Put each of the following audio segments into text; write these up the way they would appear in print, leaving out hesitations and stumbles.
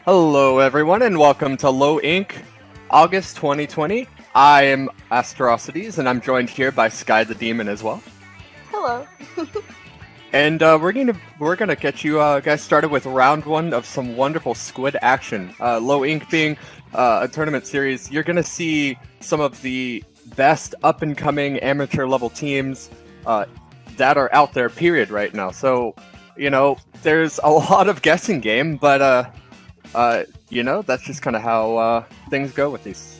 Hello, everyone, and welcome to Low Inc. August 2020. I am Astrocities, and I'm joined here by Sky the Demon as well. Hello. And we're gonna get you guys started with round one of some wonderful squid action. Low Inc. being a tournament series, you're gonna see some of the best up and coming amateur level teams that are out there. Period. Right now, so there's a lot of guessing game, but that's just kind of how things go with these.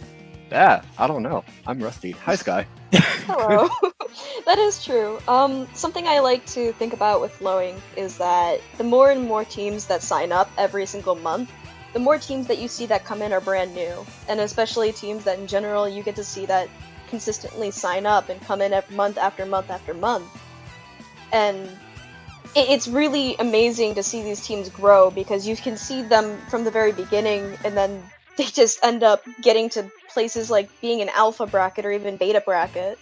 Yeah, I don't know. I'm rusty. Hi, Sky. Hello. That is true. Something I like to think about with Lowing is that the more and more teams that sign up every single month, the more teams that you see that come in are brand new. And especially teams that in general you get to see that consistently sign up and come in every month after month after month. And it's really amazing to see these teams grow because you can see them from the very beginning and then they just end up getting to places like being an alpha bracket or even beta bracket.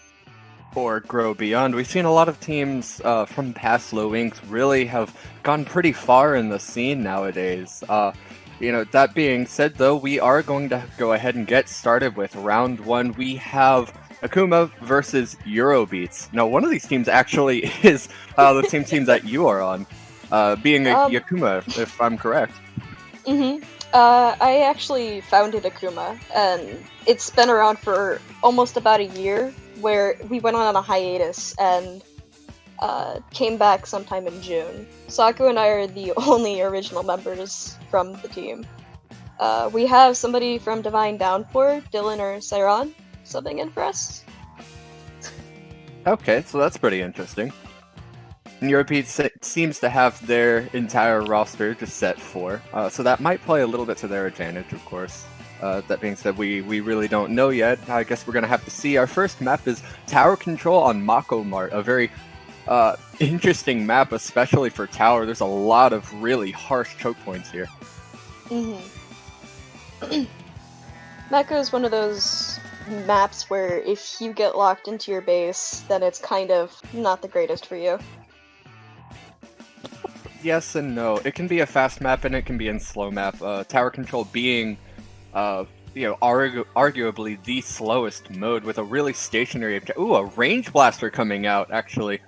Or grow beyond. We've seen a lot of teams from past Low Inks really have gone pretty far in the scene nowadays. That being said, though, we are going to go ahead and get started with round one. We have Akuma versus Eurobeats. Now, one of these teams actually is the same team that you are on, being a Akuma, if I'm correct. Mm-hmm. I actually founded Akuma, and it's been around for almost about a year, where we went on a hiatus and came back sometime in June. Saku and I are the only original members from the team. We have somebody from Divine Downpour, Dylan or Cyron, subbing in for us. Okay, so that's pretty interesting. And Eurobeats seems to have their entire roster just set for, so that might play a little bit to their advantage, of course. That being said, we really don't know yet. I guess we're going to have to see. Our first map is Tower Control on Mako Mart, a very interesting map, especially for Tower. There's a lot of really harsh choke points here. Mm-hmm. Mako is one of those maps where if you get locked into your base, then it's kind of not the greatest for you. Yes and no. It can be a fast map and it can be in slow map. Tower Control being arguably the slowest mode with a really stationary object. Ooh, a range blaster coming out, actually.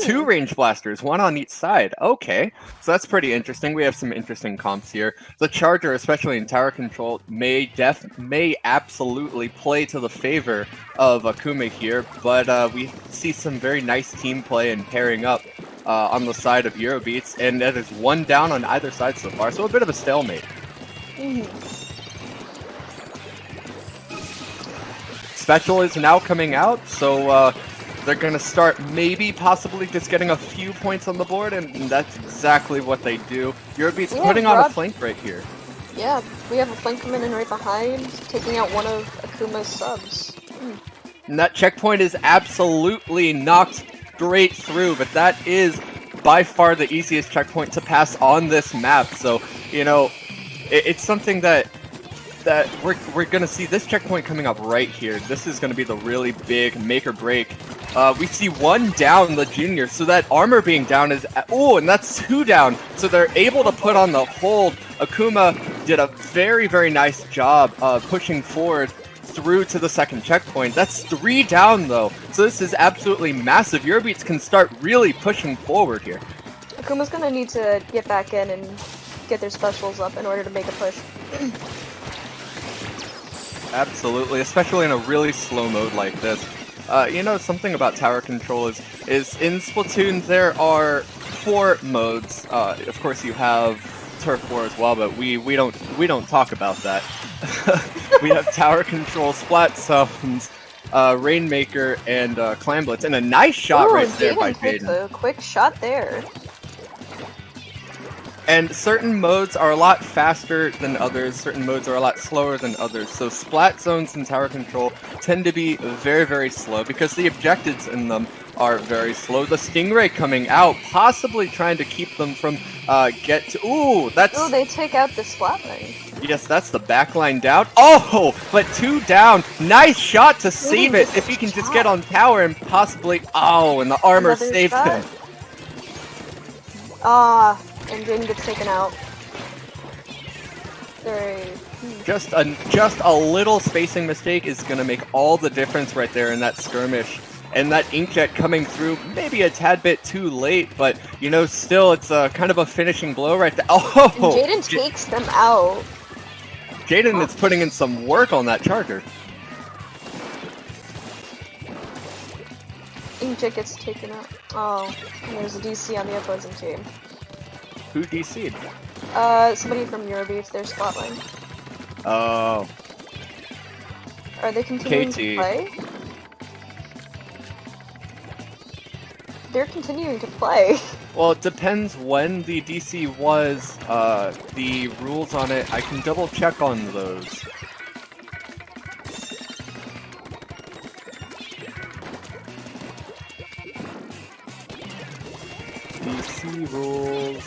Two range blasters, one on each side. Okay, so that's pretty interesting. We have some interesting comps here. The Charger, especially in Tower Control, may absolutely play to the favor of Akuma here, but we see some very nice team play and pairing up on the side of Eurobeats, and that is one down on either side so far, so a bit of a stalemate. Special is now coming out, so they're going to start possibly just getting a few points on the board, and that's exactly what they do. Eurobeats putting on a flank right here. Yeah, we have a flank coming in right behind, taking out one of Akuma's subs. And that checkpoint is absolutely knocked straight through, but that is by far the easiest checkpoint to pass on this map, so, it's something that we're going to see this checkpoint coming up right here. This is going to be the really big make or break. We see one down, the junior, so that armor being down is... Oh, and that's two down, so they're able to put on the hold. Akuma did a very, very nice job pushing forward through to the second checkpoint. That's three down, though, so this is absolutely massive. Eurobeats can start really pushing forward here. Akuma's going to need to get back in and get their specials up in order to make a push. Absolutely, especially in a really slow mode like this. Something about Tower Control is in Splatoon there are 4 modes. Of course, you have Turf War as well, but we don't talk about that. We have Tower Control, Splat Zones, Rainmaker, and Clan Blitz, and a nice shot right there by Jaden. A quick shot there. And certain modes are a lot faster than others, certain modes are a lot slower than others. So Splat Zones and Tower Control tend to be very, very slow because the objectives in them are very slow. The Stingray coming out, possibly trying to keep them from Ooh, they take out the Splat Ring. Yes, that's the backline down. Oh, but 2 down. Nice shot to save it. If he can just get on tower and possibly... Oh, and the armor saved him. And Jaden gets taken out. Just a little spacing mistake is going to make all the difference right there in that skirmish. And that inkjet coming through maybe a tad bit too late, but, you know, still it's kind of a finishing blow right there. Oh! Jaden takes them out. Jaden is putting in some work on that charger. Inkjet gets taken out. Oh, and there's a DC on the opposing team. Who DC'd? Somebody from Eurobeats, their spotlight. Oh. Are they continuing KT. to play? They're continuing to play. Well, it depends when the DC was. The rules on it, I can double check on those. DC rules.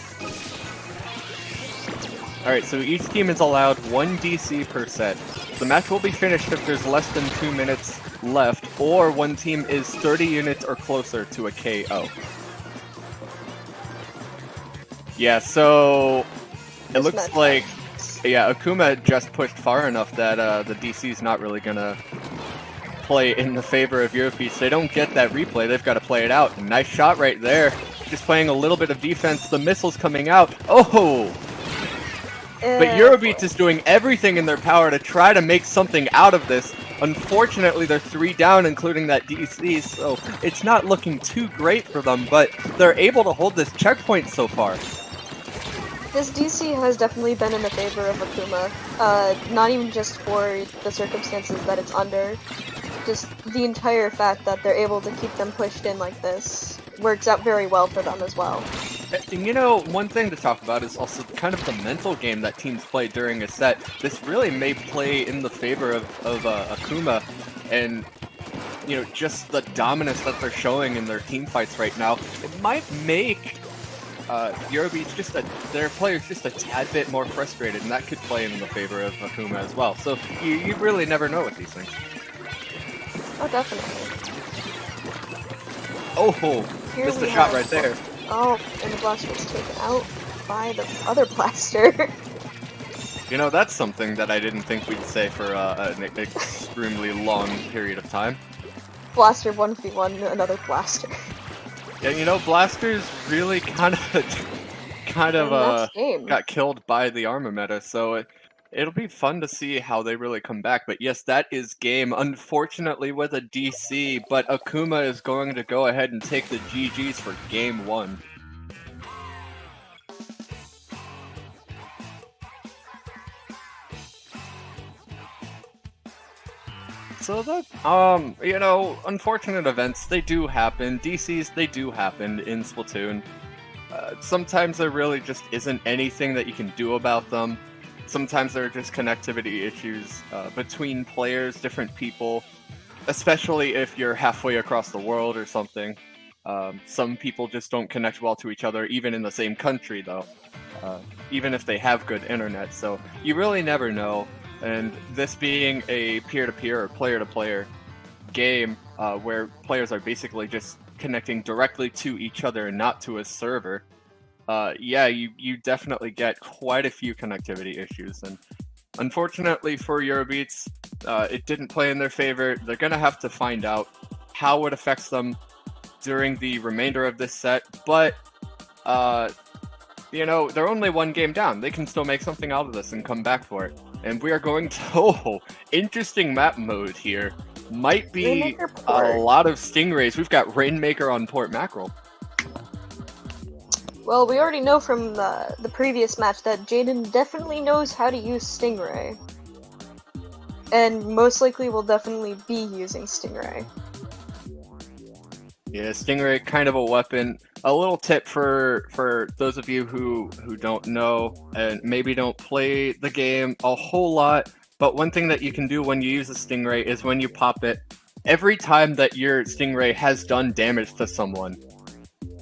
Alright, so each team is allowed 1 DC per set. The match will be finished if there's less than 2 minutes left, or one team is 30 units or closer to a KO. Yeah, so it looks like, yeah, Akuma just pushed far enough that the DC's not really gonna play in the favor of Eurobeats. They don't get that replay, they've got to play it out. Nice shot right there. Just playing a little bit of defense, the missile's coming out. Oh! But Eurobeats is doing everything in their power to try to make something out of this. Unfortunately, they're 3 down, including that DC, so it's not looking too great for them, but they're able to hold this checkpoint so far. This DC has definitely been in the favor of Akuma, not even just for the circumstances that it's under, just the entire fact that they're able to keep them pushed in like this works out very well for them as well. And you know, one thing to talk about is also kind of the mental game that teams play during a set. This really may play in the favor of Akuma, and you know, just the dominance that they're showing in their team fights right now. It might make Eurobeats their players just a tad bit more frustrated, and that could play in the favor of Akuma as well. So you really never know with these things. Oh, definitely. Oh, missed the shot right there. Oh, and the blaster was taken out by the other blaster. You know, that's something that I didn't think we'd say for an extremely long period of time. Blaster 1v1, another blaster. Yeah, you know, blasters really kind of got killed by the armor meta, so it'll be fun to see how they really come back. But yes, that is game. Unfortunately with a DC, but Akuma is going to go ahead and take the GGs for game 1. So that, you know, unfortunate events, they do happen. DCs, they do happen in Splatoon. Sometimes there really just isn't anything that you can do about them. Sometimes there are just connectivity issues between players, different people, especially if you're halfway across the world or something. Some people just don't connect well to each other, even in the same country, though, even if they have good internet. So you really never know. And this being a peer-to-peer or player-to-player game where players are basically just connecting directly to each other and not to a server, yeah, you definitely get quite a few connectivity issues. And unfortunately for Eurobeats, it didn't play in their favor. They're going to have to find out how it affects them during the remainder of this set. But, you know, they're only 1 game down. They can still make something out of this and come back for it. And we are going to... Oh, interesting map mode here. Might be a lot of Stingrays. We've got Rainmaker on Port Mackerel. Well, we already know from the previous match that Jaden definitely knows how to use Stingray. And most likely will definitely be using Stingray. Yeah, Stingray, kind of a weapon. A little tip for those of you who don't know and maybe don't play the game a whole lot, but one thing that you can do when you use a Stingray is when you pop it, every time that your Stingray has done damage to someone,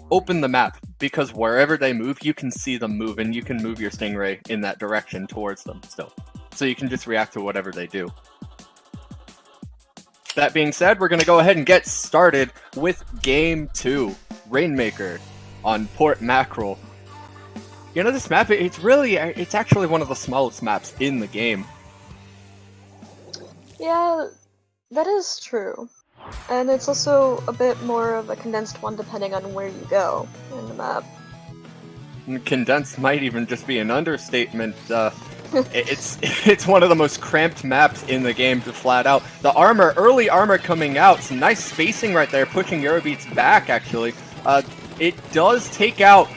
open the map, because wherever they move, you can see them move, and you can move your Stingray in that direction towards them still. So you can just react to whatever they do. That being said, we're going to go ahead and get started with Game 2. Rainmaker on Port Mackerel. You know, this map, it's actually one of the smallest maps in the game. Yeah, that is true. And it's also a bit more of a condensed one depending on where you go in the map. Condensed might even just be an understatement. It's one of the most cramped maps in the game, to flat out. The armor, early armor coming out, some nice spacing right there, pushing Eurobeats back, actually. It does take out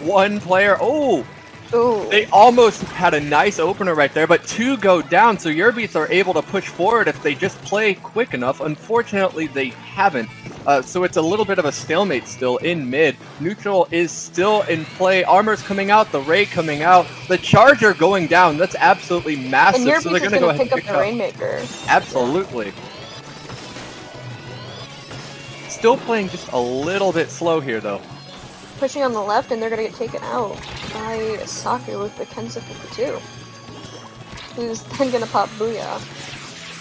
one player. Oh! Ooh. They almost had a nice opener right there, but 2 go down, so Eurobeats are able to push forward if they just play quick enough. Unfortunately, they haven't. So it's a little bit of a stalemate still in mid. Neutral is still in play. Armor's coming out, the Ray coming out, the Charger going down. That's absolutely massive. And so they're going to go to ahead pick and up the Rainmaker. Absolutely. Still playing just a little bit slow here, though. Pushing on the left, and they're gonna get taken out by Saku with the Kensa 52, who's then gonna pop Booyah.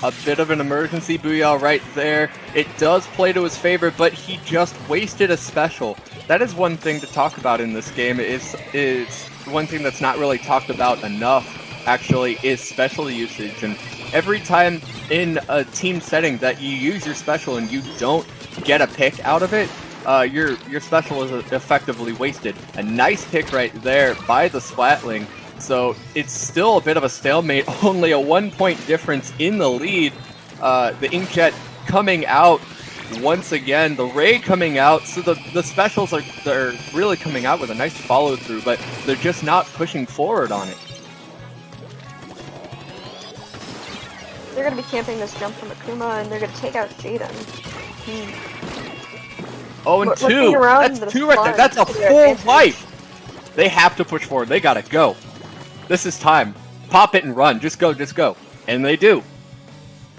A bit of an emergency Booyah right there. It does play to his favor, but he just wasted a special. That is one thing to talk about in this game. Is one thing that's not really talked about enough, actually, is special usage. And every time in a team setting that you use your special and you don't get a pick out of it, your special is effectively wasted. A nice pick right there by the Splatling. So it's still a bit of a stalemate, only a 1-point difference in the lead. The Inkjet coming out once again, the Ray coming out, so the specials they're really coming out with a nice follow through, but they're just not pushing forward on it. They're gonna be camping this jump from Akuma, and they're gonna take out Jaden. Oh, and 2! That's 2 right there! That's a full life! They have to push forward, they gotta go. This is time. Pop it and run, just go, just go. And they do.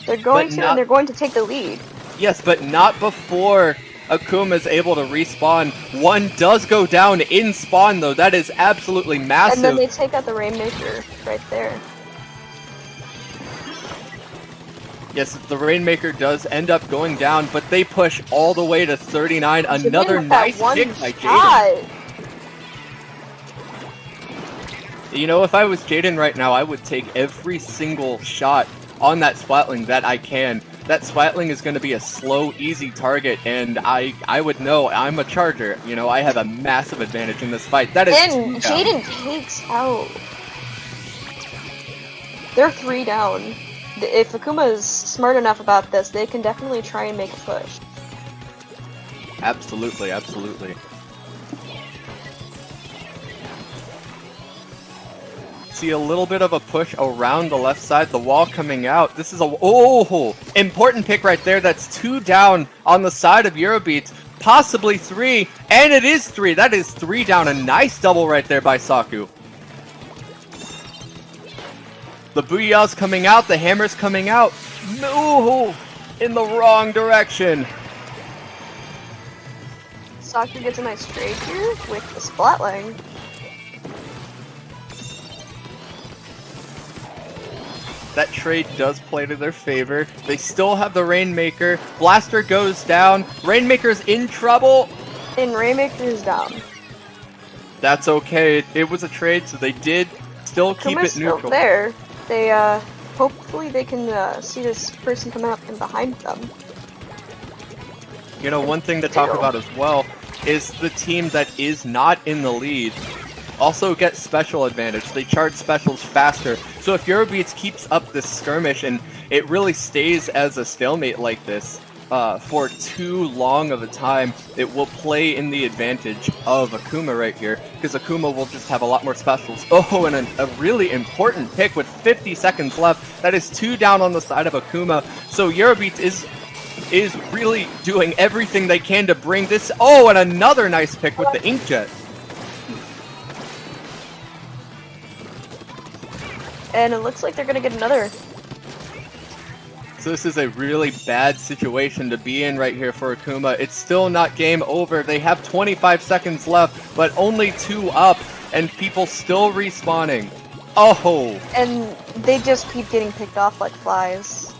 They're going to, and they're going to take the lead. Yes, but not before Akuma is able to respawn. One does go down in spawn, though. That is absolutely massive. And then they take out the Rainmaker right there. Yes, the Rainmaker does end up going down, but they push all the way to 39. Another nice pick by Jaden. You know, if I was Jaden right now, I would take every single shot on that Splatling that I can. That Splatling is going to be a slow, easy target, and I would know I'm a Charger. You know, I have a massive advantage in this fight. That is and Jaden takes out. They're 3 down. If Akuma is smart enough about this, they can definitely try and make a push. Absolutely, absolutely. See a little bit of a push around the left side, the wall coming out. This is important pick right there. That's 2 down on the side of Eurobeats, possibly 3, and it is 3. That is 3 down. A nice double right there by Saku. The Booyah's coming out, the Hammer's coming out. No, in the wrong direction. Saku gets a nice trade here with the Splatling. That trade does play to their favor. They still have the Rainmaker. Blaster goes down. Rainmaker's in trouble. And Rainmaker is down. That's okay. It was a trade, so they did still keep it neutral. Still there. They hopefully they can see this person coming up from behind them. You know, one thing to talk about as well is the team that is not in the lead also gets special advantage. They charge specials faster. So if Eurobeats keeps up this skirmish and it really stays as a stalemate like this for too long of a time, it will play in the advantage of Akuma right here, because Akuma will just have a lot more specials. Oh, and a really important pick with 50 seconds left. That is 2 down on the side of Akuma. So Eurobeats is really doing everything they can to bring this. Oh, and another nice pick with the Inkjet. And it looks like they're gonna get another. So this is a really bad situation to be in right here for Akuma. It's still not game over. They have 25 seconds left, but only 2 up, and people still respawning. Oh! And they just keep getting picked off like flies.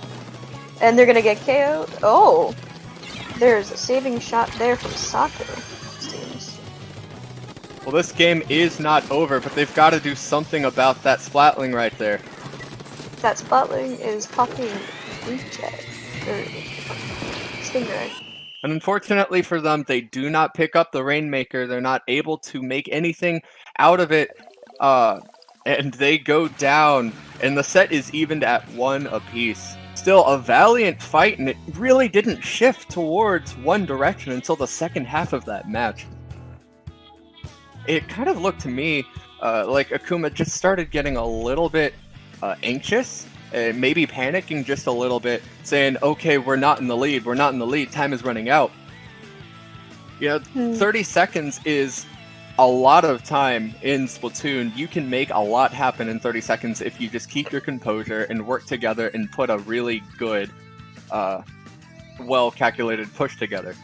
And they're gonna get KO'd. Oh! There's a saving shot there from Saku, it seems. Well, this game is not over, but they've got to do something about that Splatling right there. That Splatling is popping Inkling, or Stingray. And unfortunately for them, they do not pick up the Rainmaker. They're not able to make anything out of it, and they go down, and the set is evened at 1 apiece. Still a valiant fight, and it really didn't shift towards one direction until the second half of that match. It kind of looked to me like Akuma just started getting a little bit anxious, maybe panicking just a little bit, saying, okay, we're not in the lead, time is running out. 30 seconds is a lot of time in Splatoon. You can make a lot happen in 30 seconds if you just keep your composure and work together and put a really good, well-calculated push together.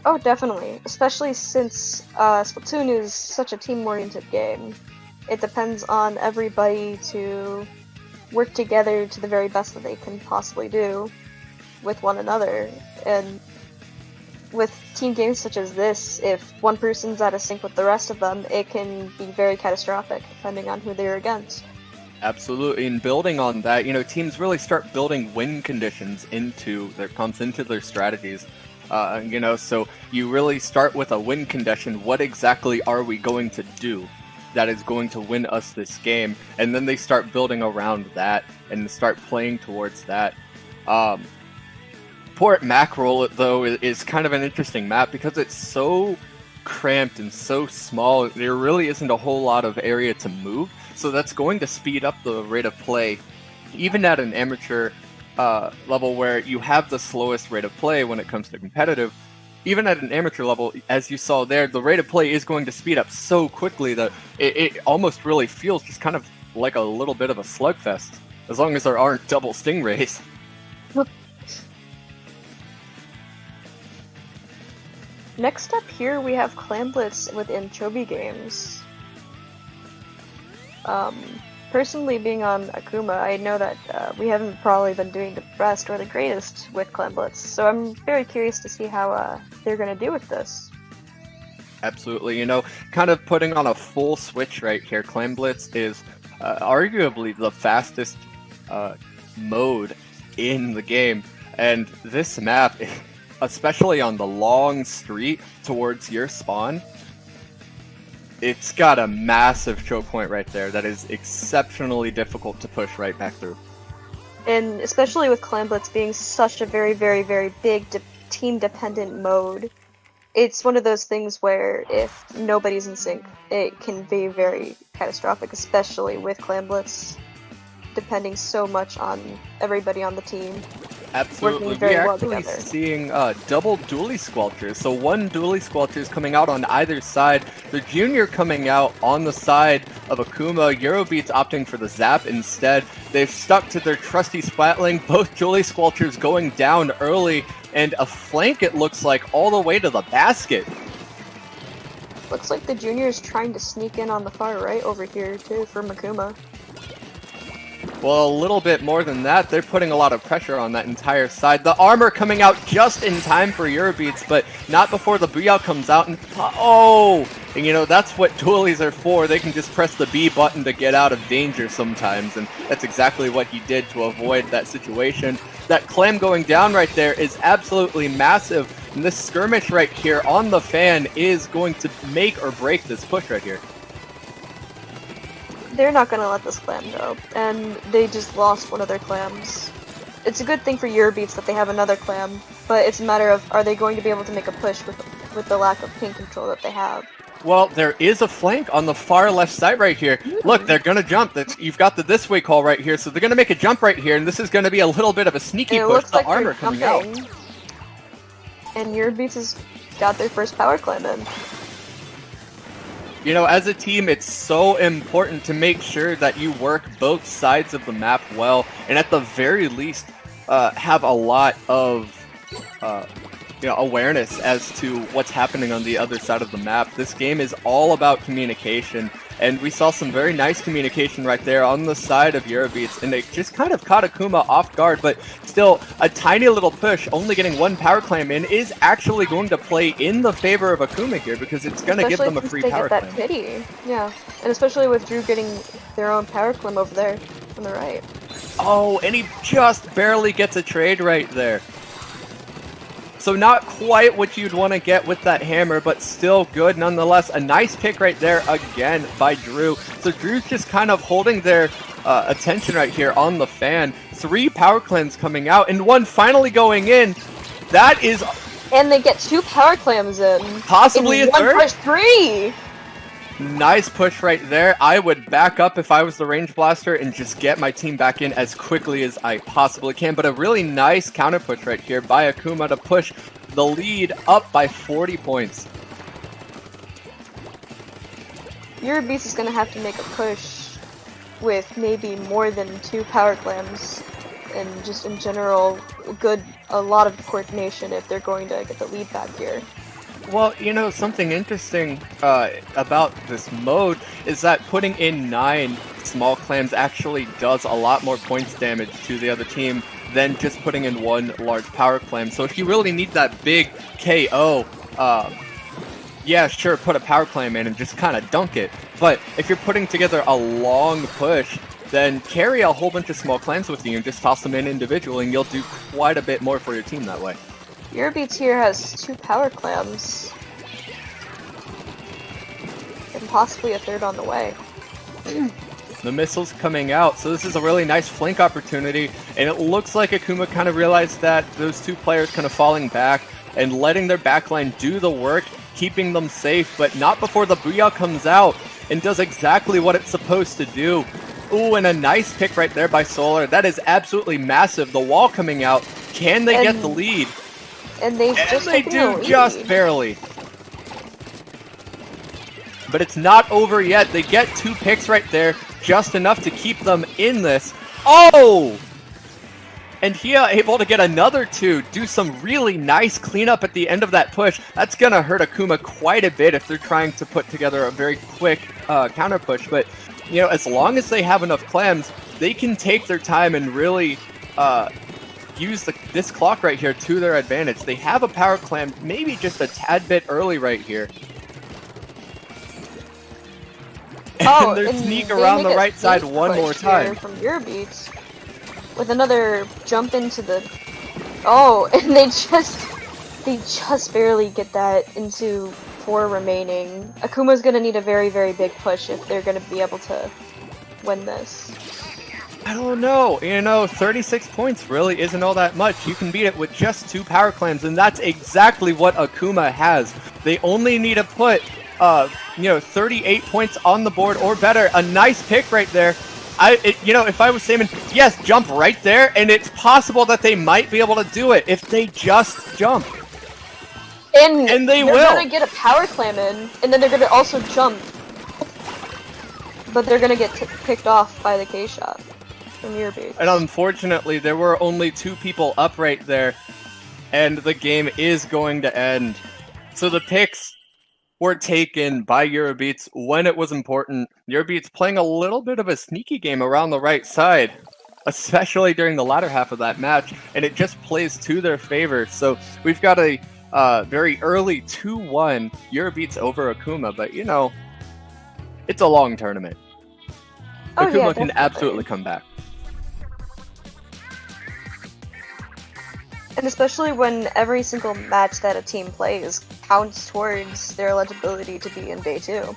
Oh, definitely. Especially since Splatoon is such a team-oriented game. It depends on everybody to work together to the very best that they can possibly do with one another. And with team games such as this, if one person's out of sync with the rest of them, it can be very catastrophic, depending on who they're against. Absolutely, and building on that, teams really start building win conditions into their comps, into their strategies. So you really start with a win condition. What exactly are we going to do that is going to win us this game? And then they start building around that and start playing towards that. Port Mackerel, though, is kind of an interesting map because it's so cramped and so small. There really isn't a whole lot of area to move, so that's going to speed up the rate of play, even at an amateur level where you have the slowest rate of play when it comes to competitive. Even at an amateur level, as you saw there, the rate of play is going to speed up so quickly that it almost really feels just kind of like a little bit of a slugfest, as long as there aren't double stingrays. Next up here, we have Clamblitz with Anchovy Games. Personally, being on Akuma, I know that we haven't probably been doing the best or the greatest with Clamblitz, so I'm very curious to see how they're going to do with this. Absolutely, kind of putting on a full switch right here. Clamblitz is arguably the fastest mode in the game, and this map, especially on the long street towards your spawn, it's got a massive choke point right there that is exceptionally difficult to push right back through. And especially with Clamblitz being such a very, very, very big team-dependent mode, it's one of those things where if nobody's in sync, it can be very catastrophic, especially with Clamblitz depending so much on everybody on the team. Absolutely, working very we're well actually together. seeing double dually squelchers. So one dually squelcher is coming out on either side. The junior coming out on the side of Akuma. Eurobeats opting for the zap instead. They've stuck to their trusty splatling. Both dually squelchers going down early, and a flank, it looks like, all the way to the basket. Looks like the junior is trying to sneak in on the far right over here too for Akuma. Well, a little bit more than that. They're putting a lot of pressure on that entire side. The armor coming out just in time for Eurobeats, but not before the Booyah comes out. And that's what dualies are for. They can just press the B button to get out of danger sometimes, and that's exactly what he did to avoid that situation. That clam going down right there is absolutely massive, and this skirmish right here on the fan is going to make or break this push right here. They're not going to let this clam go, and they just lost one of their clams. It's a good thing for Eurobeats that they have another clam, but it's a matter of, are they going to be able to make a push with the lack of ping control that they have? Well, there is a flank on the far left side right here. Look, they're going to jump. You've got the this way call right here, so they're going to make a jump right here, and this is going to be a little bit of a sneaky push. Looks The like armor coming out. And Eurobeats has got their first power clam in. As a team, it's so important to make sure that you work both sides of the map well, and at the very least, have a lot of awareness as to what's happening on the other side of the map. This game is all about communication, And we saw some very nice communication right there on the side of Eurobeats, and it just kind of caught Akuma off guard, but still, a tiny little push, only getting one power clam in, is actually going to play in the favor of Akuma here, because it's going to give them a free power clam. Especially since they get that pity. Yeah, and especially with Drew getting their own power clam over there on the right. Oh, and he just barely gets a trade right there. So not quite what you'd want to get with that hammer, but still good nonetheless. A nice pick right there again by Drew. So Drew's just kind of holding their attention right here on the fan. 3 power clams coming out, and 1 finally going in. That is... And they get 2 power clams in. Possibly a third? 1 push 3! Nice push right there. I would back up if I was the range blaster and just get my team back in as quickly as I possibly can. But a really nice counter push right here by Akuma to push the lead up by 40 points. Eurobeats is going to have to make a push with maybe more than 2 power clams and just in general a lot of coordination if they're going to get the lead back here. Well, you know, something interesting about this mode is that putting in 9 small clams actually does a lot more points damage to the other team than just putting in 1 large power clam. So if you really need that big KO, yeah, sure, put a power clam in and just kind of dunk it. But if you're putting together a long push, then carry a whole bunch of small clams with you and just toss them in individually, and you'll do quite a bit more for your team that way. Eurobeats here has 2 power clams. And possibly a third on the way. The missile's coming out, so this is a really nice flank opportunity, and it looks like Akuma kind of realized that those 2 players kind of falling back and letting their backline do the work, keeping them safe, but not before the Booyah comes out and does exactly what it's supposed to do. Ooh, and a nice pick right there by Solar. That is absolutely massive. The wall coming out. Can they get the lead? And they do just barely. But it's not over yet. They get 2 picks right there, just enough to keep them in this. Oh! And here able to get another 2, do some really nice cleanup at the end of that push. That's going to hurt Akuma quite a bit if they're trying to put together a very quick counter push. But, you know, as long as they have enough clams, they can take their time and really... use this clock right here to their advantage. They have a power clam maybe just a tad bit early right here. Oh, and they sneak around the right side one more time. From Eurobeats with another jump into the... Oh, and they just barely get that into 4 remaining. Akuma's gonna need a very, very big push if they're gonna be able to win this. I don't know, you know, 36 points really isn't all that much. You can beat it with just 2 power clams, and that's exactly what Akuma has. They only need to put, you know, 38 points on the board or better. A nice pick right there. You know, if I was Salmon, yes, jump right there, and it's possible that they might be able to do it if they just jump. And they will. They're gonna get a power clam in, and then they're gonna also jump. But they're gonna get picked off by the K-shot. From Eurobeats. And unfortunately, there were only 2 people up right there, and the game is going to end. So the picks were taken by Eurobeats when it was important. Eurobeats playing a little bit of a sneaky game around the right side, especially during the latter half of that match, and it just plays to their favor. So we've got a very early 2-1 Eurobeats over Akuma, but you know, it's a long tournament. Akuma can absolutely come back. And especially when every single match that a team plays counts towards their eligibility to be in day 2.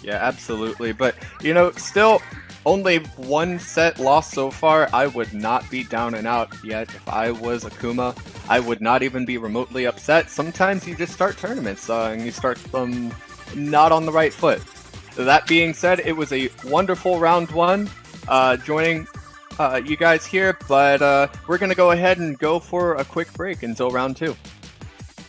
Yeah, absolutely. But, you know, still only 1 set lost so far. I would not be down and out yet. If I was Akuma, I would not even be remotely upset. Sometimes you just start tournaments and you start them not on the right foot. That being said, it was a wonderful round 1. Joining you guys here, but we're going to go ahead and go for a quick break until round 2.